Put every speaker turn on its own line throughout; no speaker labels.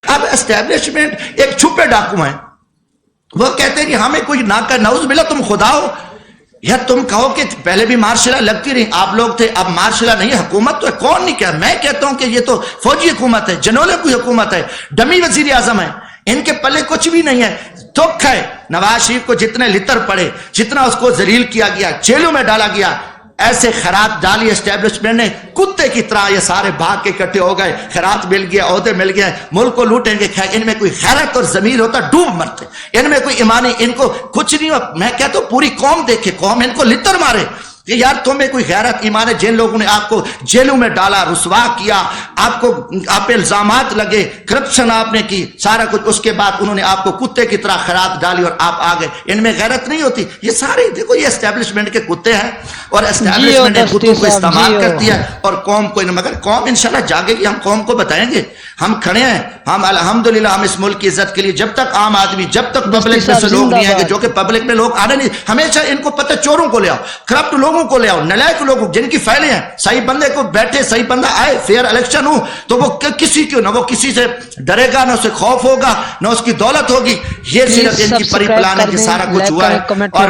اب اسٹیبلشمنٹ ایک چھپے ڈاکو ہیں، وہ کہتے ہیں کہ ہمیں کوئی نہ کر، نعوذ باللہ تم خدا ہو، یا تم کہو کہ پہلے بھی مارشل لا لگتی رہی، آپ لوگ تھے، اب مارشل لا نہیں، حکومت تو ہے، کون نہیں کہا، میں کہتا ہوں کہ یہ تو فوجی حکومت ہے، جنولے کی حکومت ہے، ڈمی وزیر اعظم ہے، ان کے پلے کچھ بھی نہیں ہے، دکھ ہے نواز شریف کو جتنے لتر پڑے، جتنا اس کو ذلیل کیا گیا، جیلوں میں ڈالا گیا، ایسے خیرات ڈالی اسٹیبلشمنٹ نے کتے کی طرح، یہ سارے بھاگ کے اکٹھے ہو گئے، خیرات مل گیا، عہدے مل گئے، ملک کو لوٹیں گے، ان میں کوئی خیرت اور ضمیر ہوتا ڈوب مرتے، ان میں کوئی ایمانی، ان کو کچھ نہیں ہو، میں کہتا ہوں پوری قوم دیکھے، قوم ان کو لتر مارے کہ یار تمہیں کوئی غیرت ایمان ہے، جن لوگوں نے آپ کو جیلوں میں ڈالا، رسوا کیا، آپ کو آپ پہ الزامات لگے، کرپشن آپ نے کی، سارا کچھ، اس کے بعد انہوں نے آپ کو کتے کی طرح خیرات ڈالی اور آپ آ گئے، ان میں غیرت نہیں ہوتی، یہ سارے دیکھو یہ اسٹیبلشمنٹ کے کتے ہیں، اور اسٹیبلشمنٹ کتوں کو استعمال کرتی ہے، اور قوم کو، مگر قوم انشاءاللہ جاگے گی، ہم قوم کو بتائیں گے، ہم کھڑے ہیں، ہم الحمدللہ ہم اس ملک کی عزت کے لیے، جب تک عام آدمی، جب تک پبلک میں سے لوگ نہیں آئیں گے، جو کہ پبلک میں لوگ آنے نہیں، ہمیشہ ان کو پتہ چوروں کو لے آؤ، کرپٹ لوگوں کو لے آؤ، نلائق لوگوں جن کی فائلیں ہیں، صحیح بندے کو بیٹھے، صحیح بندہ آئے، فیئر الیکشن ہو تو وہ کسی کیوں نہ، وہ کسی سے ڈرے گا، نہ اسے خوف ہوگا، نہ اس کی دولت ہوگی، یہ صرف ان کی پری پلان ہے کہ سارا کچھ ہوا ہے، اور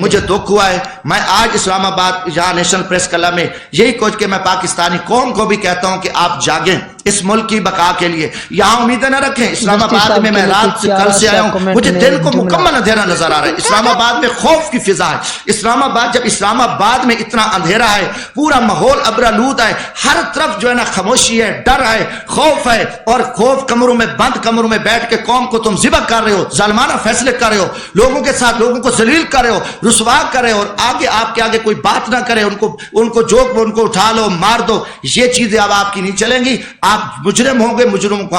مجھے دکھ ہوا ہے، میں آج اسلام آباد یہاں نیشنل پریس کلب میں یہی کچھ کہ میں پاکستانی قوم کو بھی کہتا ہوں کہ آپ جاگیں اس ملک کی بقا کے لیے، یہاں امیدیں نہ رکھیں، اسلام آباد میں رات سے کل سے آیا ہوں، مجھے دن کو مکمل اندھیرا نظر آ رہا ہے، اسلام آباد میں خوف کی فضا ہے، اسلام آباد، جب اسلام آباد میں اتنا اندھیرا ہے، پورا ماحول ابرآلود ہے، ہر طرف جو ہے نا خاموشی ہے، ڈر ہے، خوف ہے، اور خوف کمروں میں بند، کمروں میں بیٹھ کے قوم کو تم ذبح کر رہے ہو، ظالمانہ فیصلے کر رہے ہو، لوگوں کے ساتھ لوگوں کو ذلیل کر رہے ہو، رسوا کر رہے ہو، اور آگے آپ کے آگے کوئی بات نہ کرے، ان کو جوک، ان کو اٹھا لو، مار دو، یہ چیزیں اب آپ کی نہیں چلیں گی، آپ مجرم ہوں گے، مجرموں کو